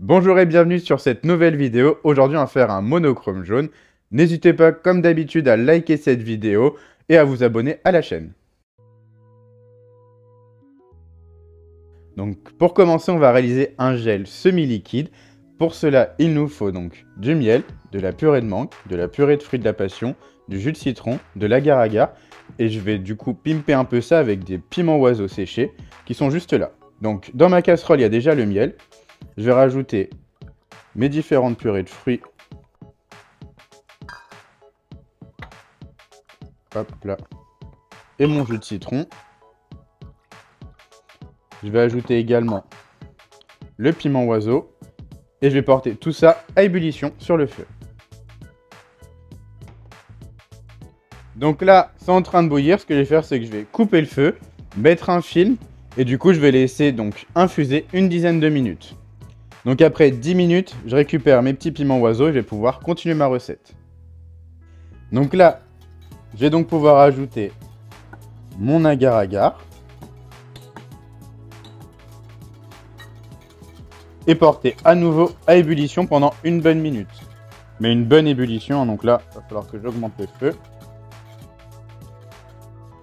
Bonjour et bienvenue sur cette nouvelle vidéo. Aujourd'hui, on va faire un monochrome jaune. N'hésitez pas, comme d'habitude, à liker cette vidéo et à vous abonner à la chaîne. Donc, pour commencer, on va réaliser un gel semi-liquide. Pour cela, il nous faut donc du miel, de la purée de mangue, de la purée de fruits de la passion, du jus de citron, de l'agar-agar. Et je vais du coup pimper un peu ça avec des piments oiseaux séchés qui sont juste là. Donc, dans ma casserole, il y a déjà le miel. Je vais rajouter mes différentes purées de fruits. Hop là. Et mon jus de citron. Je vais ajouter également le piment oiseau. Et je vais porter tout ça à ébullition sur le feu. Donc là, c'est en train de bouillir. Ce que je vais faire, c'est que je vais couper le feu, mettre un film. Et du coup, je vais laisser donc infuser une dizaine de minutes. Donc après 10 minutes, je récupère mes petits piments oiseaux et je vais pouvoir continuer ma recette. Donc là, je vais donc pouvoir ajouter mon agar-agar. Et porter à nouveau à ébullition pendant une bonne minute. Mais une bonne ébullition, donc là, il va falloir que j'augmente le feu.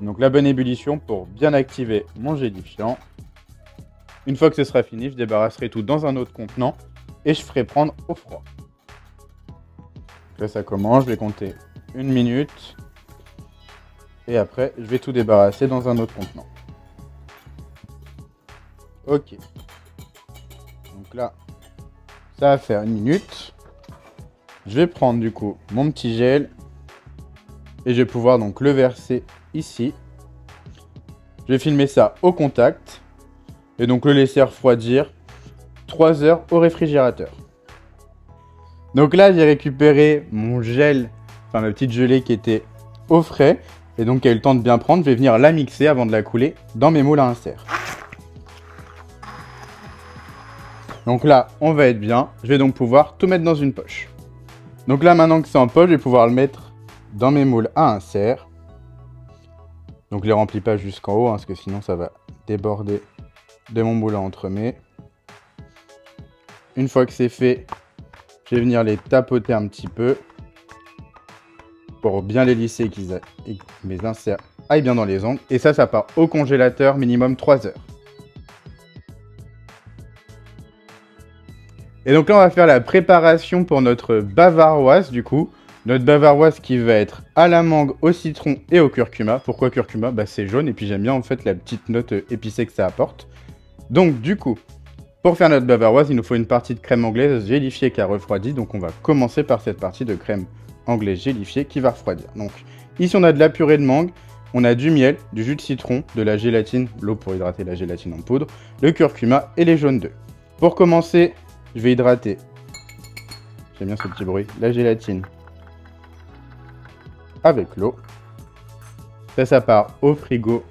Donc la bonne ébullition pour bien activer mon gélifiant. Une fois que ce sera fini, je débarrasserai tout dans un autre contenant et je ferai prendre au froid. Donc là, ça commence, je vais compter une minute. Et après, je vais tout débarrasser dans un autre contenant. Ok. Donc là, ça va faire une minute. Je vais prendre du coup mon petit gel. Et je vais pouvoir donc le verser ici. Je vais filmer ça au contact. Et donc le laisser refroidir 3 heures au réfrigérateur. Donc là, j'ai récupéré mon gel, enfin ma petite gelée qui était au frais. Et donc, qui a eu le temps de bien prendre. Je vais venir la mixer avant de la couler dans mes moules à insert. Donc là, on va être bien. Je vais donc pouvoir tout mettre dans une poche. Donc là, maintenant que c'est en poche, je vais pouvoir le mettre dans mes moules à insert. Donc, je les remplis pas jusqu'en haut, parce que sinon, ça va déborder de mon moule à entremets. Une fois que c'est fait, je vais venir les tapoter un petit peu pour bien les lisser et que mes inserts aillent bien dans les ongles. Et ça part au congélateur minimum 3 heures. Et donc là, on va faire la préparation pour notre bavaroise du coup. Notre bavaroise qui va être à la mangue, au citron et au curcuma. Pourquoi curcuma? Bah, c'est jaune et puis j'aime bien en fait la petite note épicée que ça apporte. Donc du coup, pour faire notre bavaroise, il nous faut une partie de crème anglaise gélifiée qui a refroidi. Donc on va commencer par cette partie de crème anglaise gélifiée qui va refroidir. Donc ici on a de la purée de mangue, on a du miel, du jus de citron, de la gélatine, l'eau pour hydrater la gélatine en poudre, le curcuma et les jaunes d'œufs. Pour commencer, je vais hydrater, j'aime bien ce petit bruit, la gélatine avec l'eau. Ça part au frigo,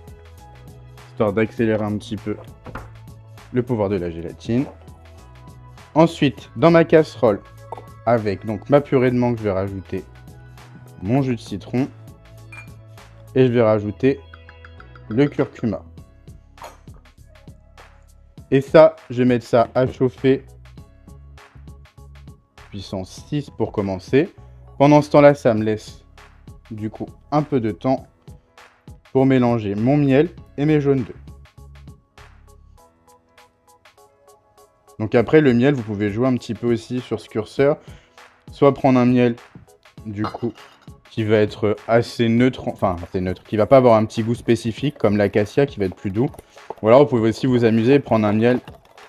histoire d'accélérer un petit peu le pouvoir de la gélatine. Ensuite, dans ma casserole, avec donc ma purée de mangue, je vais rajouter mon jus de citron. Et je vais rajouter le curcuma. Et ça, je vais mettre ça à chauffer puissance 6 pour commencer. Pendant ce temps-là, ça me laisse du coup un peu de temps pour mélanger mon miel et mes jaunes d'œufs. Donc après, le miel, vous pouvez jouer un petit peu aussi sur ce curseur. Soit prendre un miel, du coup, qui va être assez neutre, enfin assez neutre, qui va pas avoir un petit goût spécifique, comme l'acacia, qui va être plus doux. Ou alors, vous pouvez aussi vous amuser et prendre un miel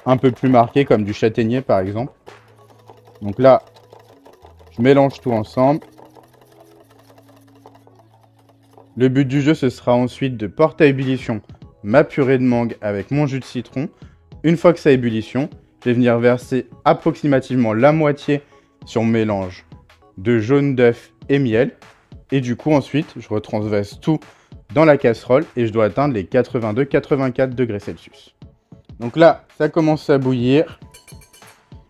un peu plus marqué, comme du châtaignier, par exemple. Donc là, je mélange tout ensemble. Le but du jeu, ce sera ensuite de porter à ébullition ma purée de mangue avec mon jus de citron. Une fois que ça a ébullition, je vais venir verser approximativement la moitié sur mon mélange de jaune d'œuf et miel. Et du coup, ensuite, je retransvase tout dans la casserole et je dois atteindre les 82-84 degrés Celsius. Donc là, ça commence à bouillir.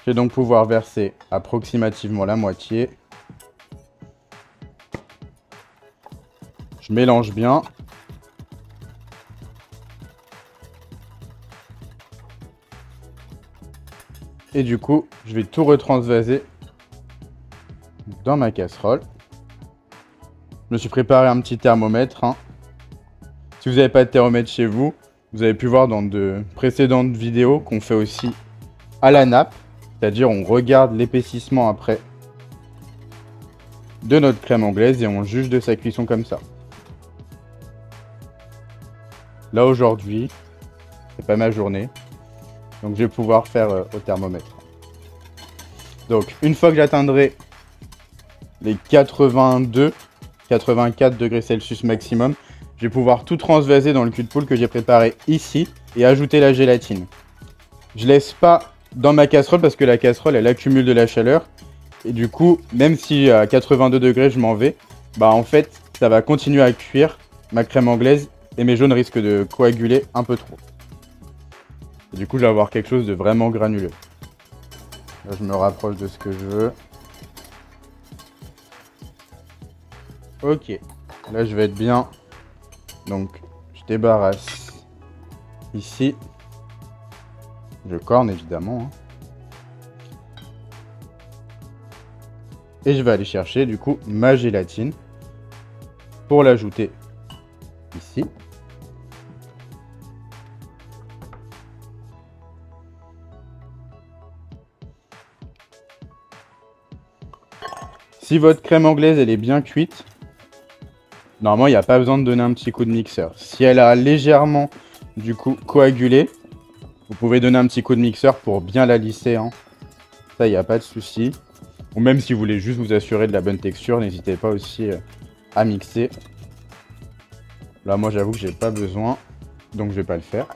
Je vais donc pouvoir verser approximativement la moitié. Je mélange bien. Et du coup, je vais tout retransvaser dans ma casserole. Je me suis préparé un petit thermomètre, hein. Si vous n'avez pas de thermomètre chez vous, vous avez pu voir dans de précédentes vidéos qu'on fait aussi à la nappe. C'est-à-dire on regarde l'épaississement après de notre crème anglaise et on juge de sa cuisson comme ça. Là aujourd'hui, c'est pas ma journée, donc je vais pouvoir faire au thermomètre. Donc une fois que j'atteindrai les 82, 84 degrés Celsius maximum, je vais pouvoir tout transvaser dans le cul de poule que j'ai préparé ici et ajouter la gélatine. Je laisse pas dans ma casserole parce que la casserole elle accumule de la chaleur et du coup même si à 82 degrés je m'en vais, bah en fait ça va continuer à cuire ma crème anglaise et mes jaunes risquent de coaguler un peu trop. Et du coup je vais avoir quelque chose de vraiment granuleux. Là je me rapproche de ce que je veux. Ok, là je vais être bien. Donc je débarrasse ici. Je corne évidemment. Et je vais aller chercher du coup ma gélatine pour l'ajouter ici. Si votre crème anglaise elle est bien cuite, normalement il n'y a pas besoin de donner un petit coup de mixeur. Si elle a légèrement du coup coagulé, vous pouvez donner un petit coup de mixeur pour bien la lisser, hein. Ça, il n'y a pas de souci. Ou même si vous voulez juste vous assurer de la bonne texture, n'hésitez pas aussi à mixer. Là, moi, j'avoue que j'ai pas besoin, donc je vais pas le faire.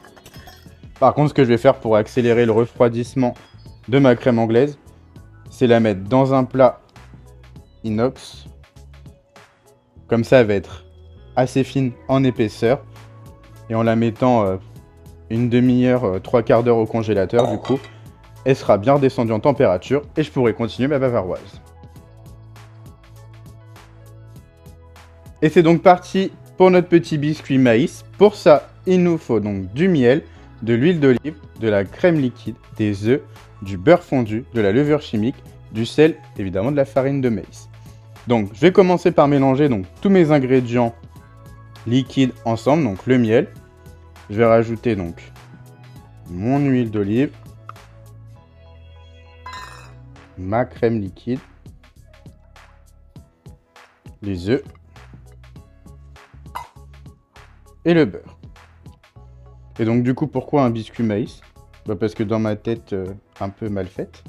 Par contre, ce que je vais faire pour accélérer le refroidissement de ma crème anglaise, c'est la mettre dans un plat inox. Comme ça, elle va être assez fine en épaisseur. Et en la mettant une demi-heure, trois quarts d'heure au congélateur, du coup, elle sera bien redescendue en température et je pourrai continuer ma bavaroise. Et c'est donc parti pour notre petit biscuit maïs. Pour ça, il nous faut donc du miel, de l'huile d'olive, de la crème liquide, des œufs, du beurre fondu, de la levure chimique, du sel, évidemment de la farine de maïs. Donc je vais commencer par mélanger donc tous mes ingrédients liquides ensemble, donc le miel. Je vais rajouter donc mon huile d'olive, ma crème liquide, les œufs et le beurre. Et donc du coup, pourquoi un biscuit maïs? Bah parce que dans ma tête un peu mal faite,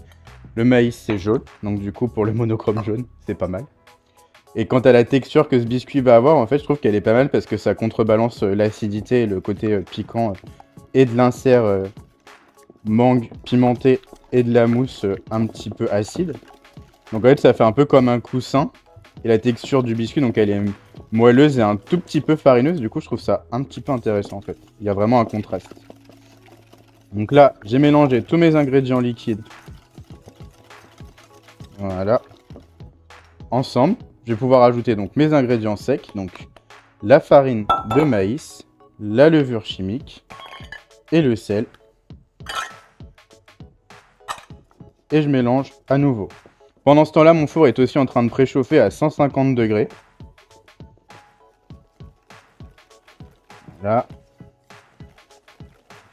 le maïs c'est jaune, donc du coup pour le monochrome jaune, c'est pas mal. Et quant à la texture que ce biscuit va avoir, en fait je trouve qu'elle est pas mal parce que ça contrebalance l'acidité et le côté piquant et de l'insert mangue pimentée et de la mousse un petit peu acide. Donc en fait ça fait un peu comme un coussin. Et la texture du biscuit, donc elle est moelleuse et un tout petit peu farineuse. Du coup je trouve ça un petit peu intéressant en fait. Il y a vraiment un contraste. Donc là j'ai mélangé tous mes ingrédients liquides. Voilà. Ensemble. Je vais pouvoir ajouter donc mes ingrédients secs. Donc la farine de maïs, la levure chimique et le sel. Et je mélange à nouveau. Pendant ce temps-là, mon four est aussi en train de préchauffer à 150 degrés. Voilà.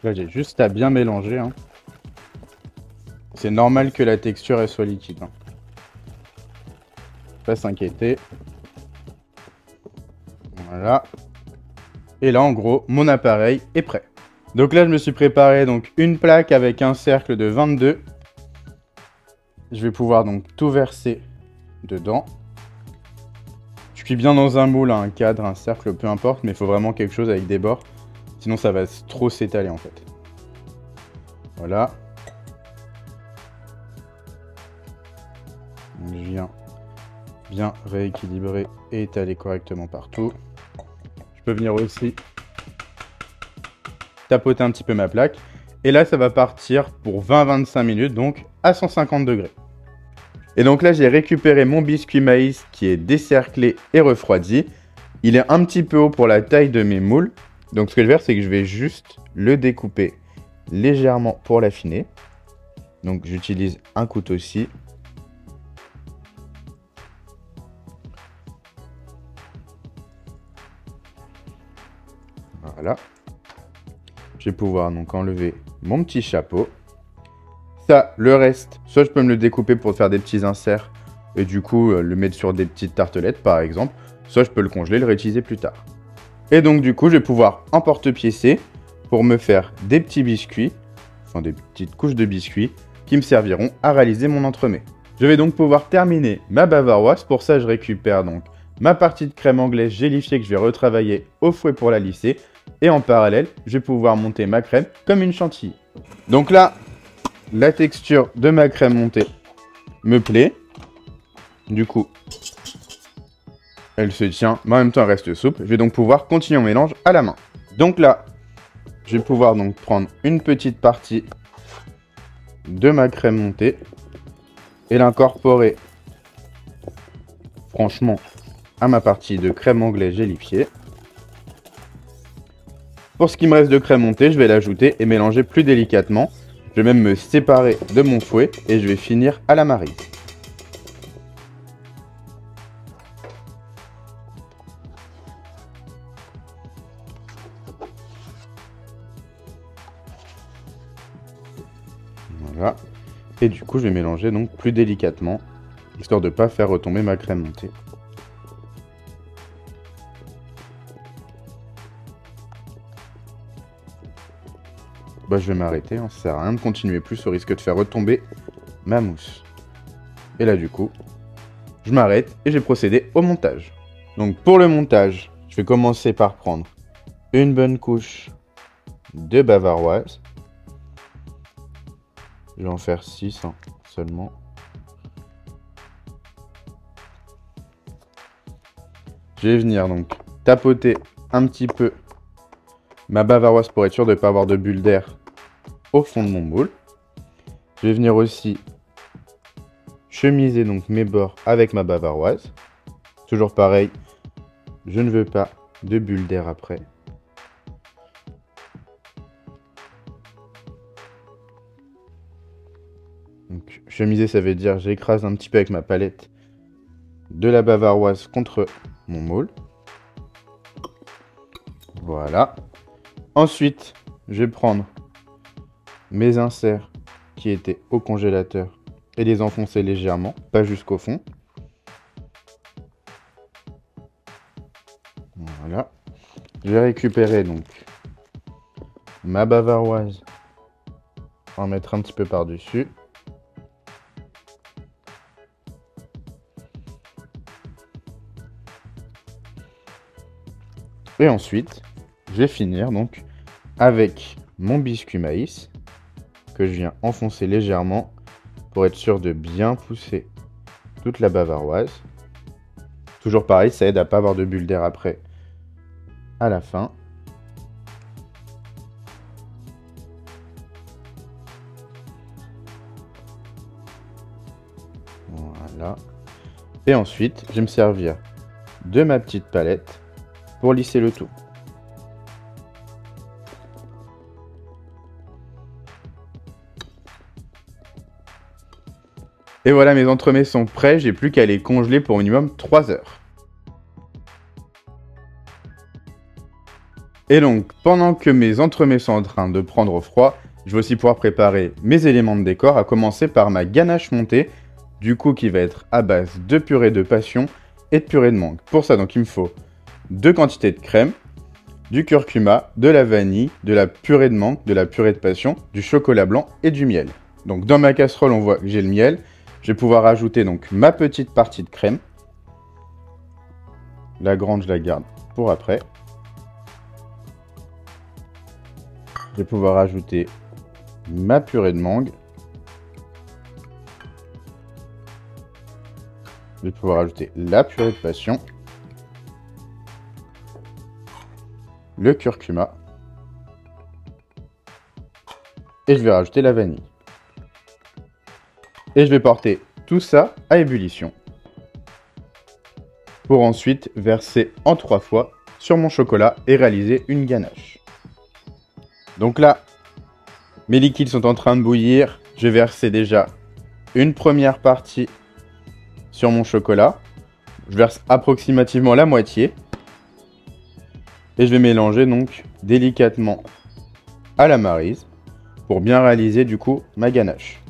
Là, j'ai juste à bien mélanger, hein. C'est normal que la texture elle soit liquide, hein. Pas s'inquiéter. Voilà. Et là, en gros, mon appareil est prêt. Donc là, je me suis préparé donc une plaque avec un cercle de 22. Je vais pouvoir donc tout verser dedans. Je cuis bien dans un moule, un cadre, un cercle, peu importe, mais il faut vraiment quelque chose avec des bords. Sinon, ça va trop s'étaler en fait. Voilà. Donc, je viens bien rééquilibrer et étaler correctement partout. Je peux venir aussi tapoter un petit peu ma plaque. Et là, ça va partir pour 20-25 minutes, donc à 150 degrés. Et donc là, j'ai récupéré mon biscuit maïs qui est décerclé et refroidi. Il est un petit peu haut pour la taille de mes moules. Donc ce que je vais faire, c'est que je vais juste le découper légèrement pour l'affiner. Donc j'utilise un couteau-ci. Voilà. Je vais pouvoir donc enlever mon petit chapeau. Ça, le reste, soit je peux me le découper pour faire des petits inserts et du coup le mettre sur des petites tartelettes par exemple, soit je peux le congeler et le réutiliser plus tard. Et donc du coup, je vais pouvoir emporte-piécer pour me faire des petits biscuits, enfin des petites couches de biscuits qui me serviront à réaliser mon entremets. Je vais donc pouvoir terminer ma bavaroise. Pour ça, je récupère donc ma partie de crème anglaise gélifiée que je vais retravailler au fouet pour la lisser. Et en parallèle, je vais pouvoir monter ma crème comme une chantilly. Donc là, la texture de ma crème montée me plaît. Du coup, elle se tient, mais en même temps elle reste souple. Je vais donc pouvoir continuer mon mélange à la main. Donc là, je vais pouvoir donc prendre une petite partie de ma crème montée et l'incorporer franchement à ma partie de crème anglaise gélifiée. Pour ce qui me reste de crème montée, je vais l'ajouter et mélanger plus délicatement. Je vais même me séparer de mon fouet et je vais finir à la maryse. Voilà. Et du coup, je vais mélanger donc plus délicatement, histoire de ne pas faire retomber ma crème montée. Bah, je vais m'arrêter, hein, ça sert à rien de continuer plus au risque de faire retomber ma mousse. Et là, du coup, je m'arrête et j'ai procédé au montage. Donc, pour le montage, je vais commencer par prendre une bonne couche de bavaroise. Je vais en faire 6 hein, seulement. Je vais venir donc tapoter un petit peu ma bavaroise pour être sûr de ne pas avoir de bulles d'air au fond de mon moule. Je vais venir aussi chemiser donc mes bords avec ma bavaroise. Toujours pareil, je ne veux pas de bulles d'air après. Donc, chemiser, ça veut dire j'écrase un petit peu avec ma palette de la bavaroise contre mon moule. Voilà. Ensuite, je vais prendre mes inserts qui étaient au congélateur et les enfoncer légèrement, pas jusqu'au fond. Voilà. Je vais récupérer donc ma bavaroise, en mettre un petit peu par-dessus. Et ensuite, je vais finir donc avec mon biscuit maïs que je viens enfoncer légèrement pour être sûr de bien pousser toute la bavaroise. Toujours pareil, ça aide à ne pas avoir de bulles d'air après à la fin. Voilà. Et ensuite, je vais me servir de ma petite palette pour lisser le tout. Et voilà, mes entremets sont prêts, j'ai plus qu'à les congeler pour au minimum 3 heures. Et donc, pendant que mes entremets sont en train de prendre froid, je vais aussi pouvoir préparer mes éléments de décor, à commencer par ma ganache montée, du coup qui va être à base de purée de passion et de purée de mangue. Pour ça, donc il me faut 2 quantités de crème, du curcuma, de la vanille, de la purée de mangue, de la purée de passion, du chocolat blanc et du miel. Donc dans ma casserole, on voit que j'ai le miel. Je vais pouvoir ajouter donc ma petite partie de crème. La grande, je la garde pour après. Je vais pouvoir ajouter ma purée de mangue. Je vais pouvoir ajouter la purée de passion. Le curcuma. Et je vais rajouter la vanille. Et je vais porter tout ça à ébullition. Pour ensuite verser en 3 fois sur mon chocolat et réaliser une ganache. Donc là, mes liquides sont en train de bouillir. je vais verser déjà une première partie sur mon chocolat. Je verse approximativement la moitié. Et je vais mélanger donc délicatement à la maryse pour bien réaliser du coup ma ganache.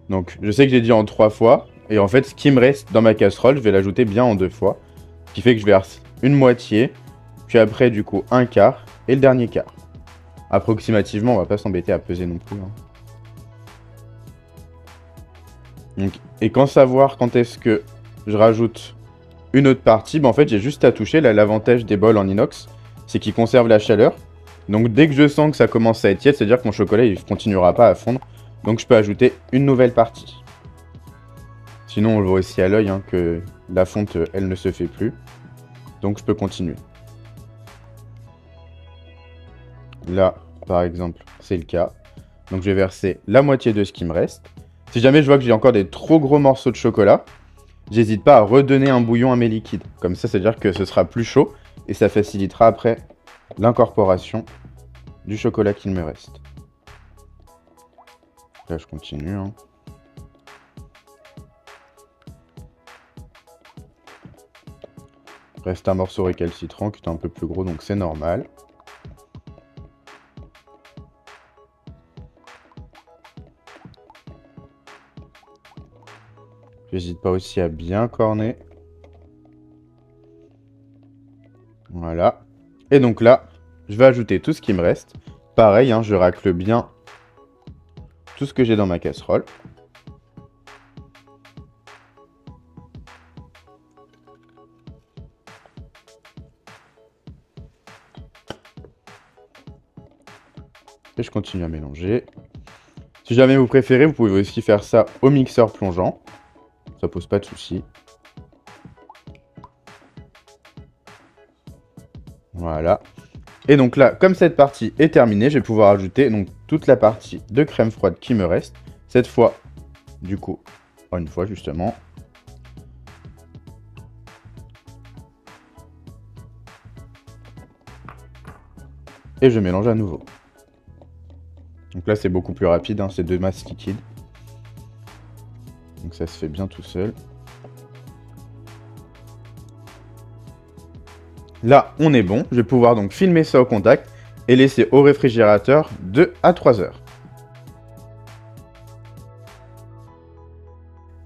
Donc je sais que j'ai dit en 3 fois. Et en fait ce qui me reste dans ma casserole, je vais l'ajouter bien en 2 fois. Ce qui fait que je verse une moitié. Puis après du coup un quart et le dernier quart. Approximativement, on va pas s'embêter à peser non plus. Donc, et quand savoir quand est-ce que je rajoute une autre partie, en fait j'ai juste à toucher. Là, l'avantage des bols en inox, c'est qu'ils conservent la chaleur. Donc dès que je sens que ça commence à être tiède, c'est-à-dire que mon chocolat il continuera pas à fondre. Donc je peux ajouter une nouvelle partie. Sinon on le voit aussi à l'œil que la fonte elle ne se fait plus. Donc je peux continuer. Là, par exemple, c'est le cas. Donc je vais verser la moitié de ce qui me reste. Si jamais je vois que j'ai encore des trop gros morceaux de chocolat, j'hésite pas à redonner un bouillon à mes liquides. Comme ça, c'est-à-dire que ce sera plus chaud et ça facilitera après l'incorporation du chocolat qu'il me reste. Là, je continue. Reste un morceau récalcitrant qui est un peu plus gros, donc c'est normal. J'hésite pas aussi à bien corner. Voilà. Et donc là, je vais ajouter tout ce qui me reste. Pareil, je racle bien tout ce que j'ai dans ma casserole. Et je continue à mélanger. Si jamais vous préférez, vous pouvez aussi faire ça au mixeur plongeant. Ça pose pas de soucis. Voilà. Et donc là, comme cette partie est terminée, je vais pouvoir ajouter donc toute la partie de crème froide qui me reste. Cette fois, du coup, une fois justement. Et je mélange à nouveau. Donc là, c'est beaucoup plus rapide, c'est 2 masses liquides. Donc ça se fait bien tout seul. Là, on est bon. Je vais pouvoir donc filmer ça au contact et laisser au réfrigérateur 2 à 3 heures.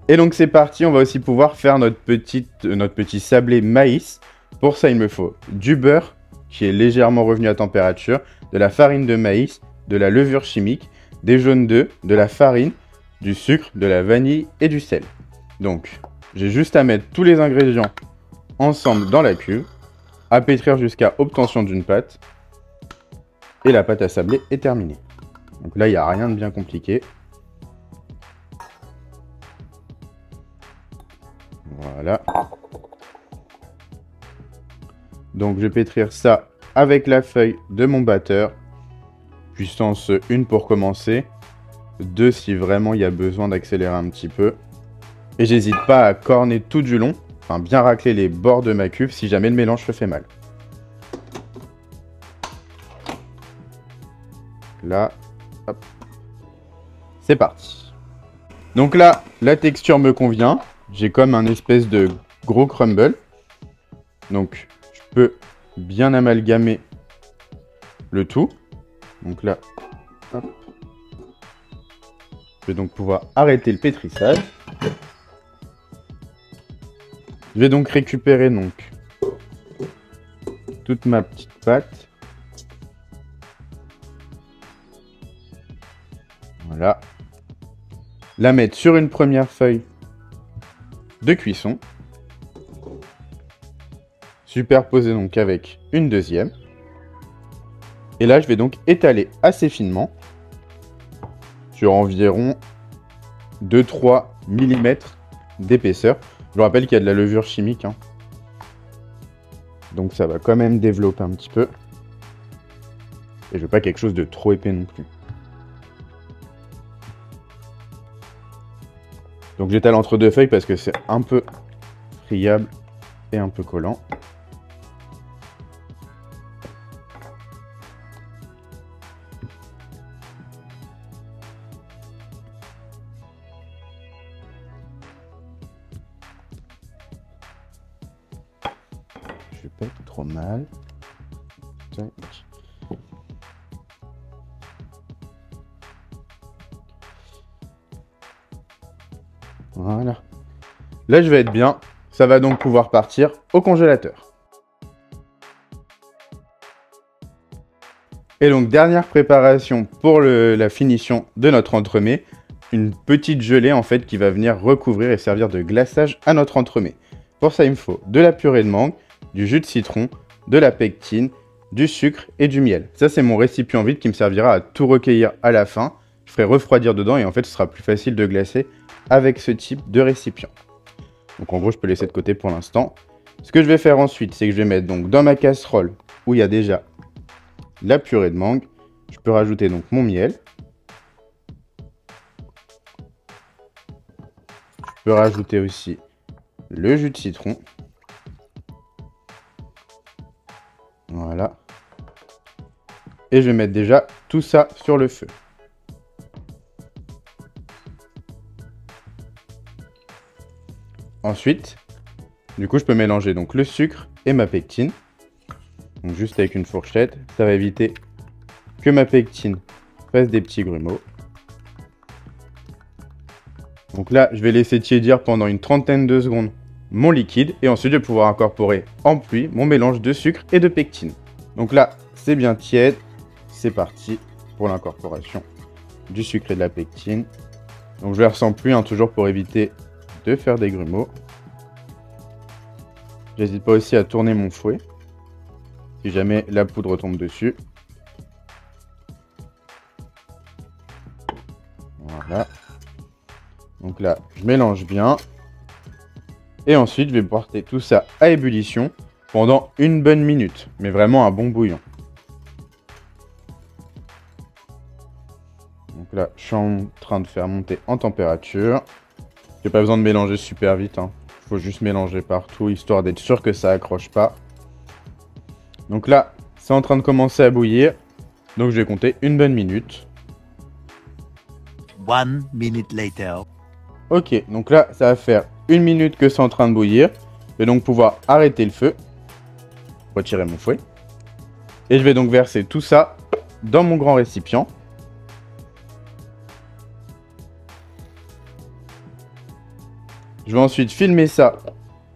Et donc c'est parti, on va aussi pouvoir faire notre petit sablé maïs. Pour ça, il me faut du beurre qui est légèrement revenu à température, de la farine de maïs, de la levure chimique, des jaunes d'œufs, de la farine, du sucre, de la vanille et du sel. Donc, j'ai juste à mettre tous les ingrédients ensemble dans la cuve, à pétrir jusqu'à obtention d'une pâte. Et la pâte à sabler est terminée. Donc là, il n'y a rien de bien compliqué. Voilà. Donc je vais pétrir ça avec la feuille de mon batteur. Puissance 1 pour commencer. 2 si vraiment il y a besoin d'accélérer un petit peu. Et j'hésite pas à corner tout du long. Enfin bien racler les bords de ma cuve si jamais le mélange se fait mal. Là, hop. C'est parti. Donc là, la texture me convient. J'ai comme un espèce de gros crumble. Donc je peux bien amalgamer le tout. Donc là, hop. Je vais donc pouvoir arrêter le pétrissage. Je vais donc récupérer toute ma petite pâte. Voilà. La mettre sur une première feuille de cuisson. Superposer donc avec une deuxième. Et là, je vais donc étaler assez finement sur environ 2-3 mm d'épaisseur. Je vous rappelle qu'il y a de la levure chimique. Donc ça va quand même développer un petit peu. Et je veux pas quelque chose de trop épais non plus. Donc j'étale entre deux feuilles parce que c'est un peu friable et un peu collant. pas trop mal. Tac. Voilà. Là, je vais être bien. Ça va donc pouvoir partir au congélateur. Et donc, dernière préparation pour la finition de notre entremets. Une petite gelée en fait qui va venir recouvrir et servir de glaçage à notre entremets. Pour ça, il me faut de la purée de mangue, du jus de citron, de la pectine, du sucre et du miel. Ça, c'est mon récipient vide qui me servira à tout recueillir à la fin. Je ferai refroidir dedans et en fait, ce sera plus facile de glacer avec ce type de récipient. Donc en gros, je peux laisser de côté pour l'instant. Ce que je vais faire ensuite, c'est que je vais mettre donc dans ma casserole où il y a déjà la purée de mangue. Je peux rajouter donc mon miel. Je peux rajouter aussi le jus de citron. Voilà. Et je vais mettre déjà tout ça sur le feu. Ensuite, du coup, je peux mélanger donc le sucre et ma pectine. Donc juste avec une fourchette, ça va éviter que ma pectine fasse des petits grumeaux. Donc là, je vais laisser tiédir pendant une trentaine de secondes mon liquide. Et ensuite, je vais pouvoir incorporer en pluie mon mélange de sucre et de pectine. Donc là, c'est bien tiède. C'est parti pour l'incorporation du sucre et de la pectine. Donc je verse en pluie, toujours pour éviter de faire des grumeaux. J'hésite pas aussi à tourner mon fouet si jamais la poudre tombe dessus. Voilà. Donc là, je mélange bien. Et ensuite, je vais porter tout ça à ébullition pendant une bonne minute. Mais vraiment un bon bouillon. Donc là, je suis en train de faire monter en température. J'ai pas besoin de mélanger super vite. Faut juste mélanger partout, histoire d'être sûr que ça accroche pas. Donc là, c'est en train de commencer à bouillir. Donc je vais compter une bonne minute. 1 minute later. Ok, donc là, ça va faire une minute que c'est en train de bouillir. Je vais donc pouvoir arrêter le feu. Retirer mon fouet. Et je vais donc verser tout ça dans mon grand récipient. Je vais ensuite filmer ça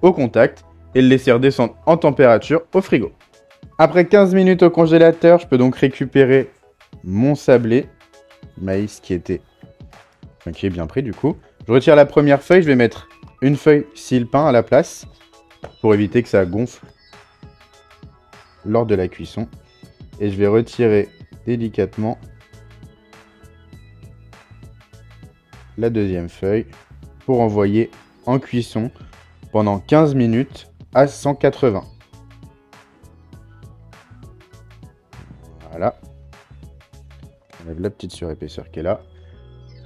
au contact et le laisser redescendre en température au frigo. Après 15 minutes au congélateur, je peux donc récupérer mon sablé, maïs qui est bien pris du coup. Je retire la première feuille, je vais mettre une feuille sile-pain à la place pour éviter que ça gonfle lors de la cuisson. Et je vais retirer délicatement la deuxième feuille pour envoyer en cuisson pendant 15 minutes à 180. Voilà. On enlève la petite surépaisseur qui est là.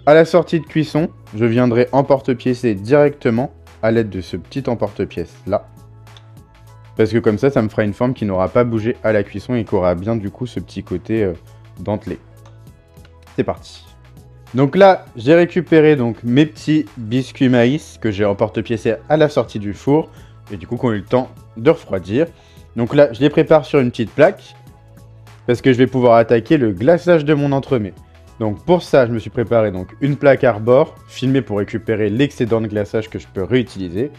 À la sortie de cuisson, je viendrai emporte-piécer directement à l'aide de ce petit emporte-pièce là. Parce que comme ça me fera une forme qui n'aura pas bougé à la cuisson et qui aura bien du coup ce petit côté dentelé. C'est parti. Donc là, j'ai récupéré donc mes petits biscuits maïs que j'ai emporte-piécés à la sortie du four et du coup qui ont eu le temps de refroidir. Donc là, je les prépare sur une petite plaque parce que je vais pouvoir attaquer le glaçage de mon entremets. Donc pour ça, je me suis préparé donc une plaque arbor filmée pour récupérer l'excédent de glaçage que je peux réutiliser,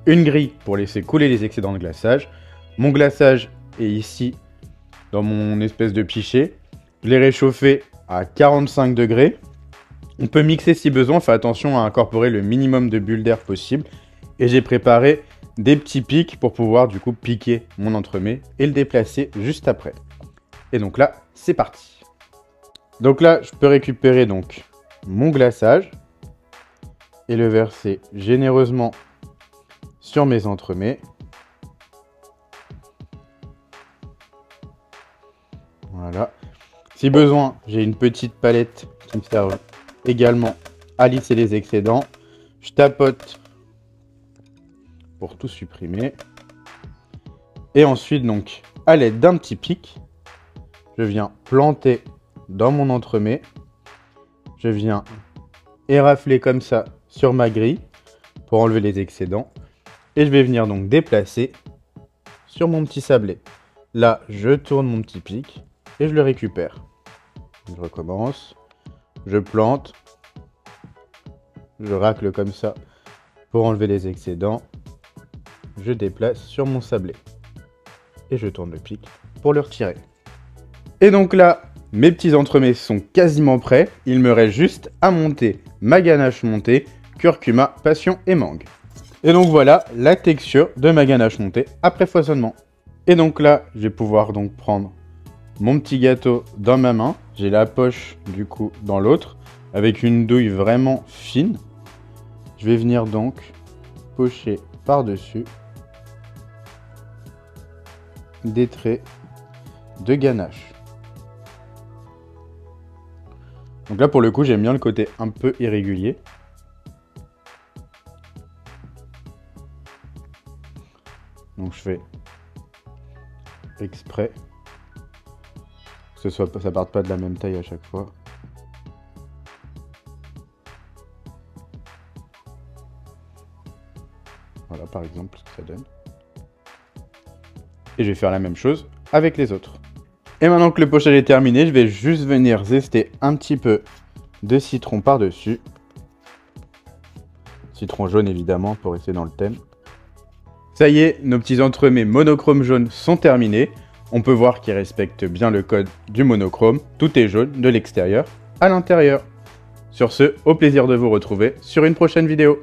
une grille pour laisser couler les excédents de glaçage. Mon glaçage est ici dans mon espèce de pichet. Je l'ai réchauffé à 45 degrés. On peut mixer si besoin, fais attention à incorporer le minimum de bulles d'air possible. Et j'ai préparé des petits pics pour pouvoir du coup piquer mon entremets et le déplacer juste après. Et donc là, c'est parti. Donc là, je peux récupérer donc mon glaçage et le verser généreusement sur mes entremets. Voilà. Si besoin, j'ai une petite palette qui me sert également à lisser les excédents. Je tapote pour tout supprimer. Et ensuite, donc, à l'aide d'un petit pic, je viens planter dans mon entremets. Je viens érafler comme ça sur ma grille pour enlever les excédents. Et je vais venir donc déplacer sur mon petit sablé. Là, je tourne mon petit pic et je le récupère. Je recommence, je plante, je racle comme ça pour enlever les excédents. Je déplace sur mon sablé et je tourne le pic pour le retirer. Et donc là, mes petits entremets sont quasiment prêts. Il me reste juste à monter ma ganache montée, curcuma, passion et mangue. Et donc voilà la texture de ma ganache montée après foisonnement. Et donc là, je vais pouvoir donc prendre mon petit gâteau dans ma main. J'ai la poche du coup dans l'autre avec une douille vraiment fine. Je vais venir donc pocher par-dessus des traits de ganache. Donc là pour le coup j'aime bien le côté un peu irrégulier. Donc je fais exprès que ça parte pas de la même taille à chaque fois. Voilà par exemple ce que ça donne. Et je vais faire la même chose avec les autres. Et maintenant que le pochage est terminé, je vais juste venir zester un petit peu de citron par-dessus. Citron jaune évidemment pour rester dans le thème. Ça y est, nos petits entremets monochrome jaune sont terminés. On peut voir qu'ils respectent bien le code du monochrome. Tout est jaune de l'extérieur à l'intérieur. Sur ce, au plaisir de vous retrouver sur une prochaine vidéo.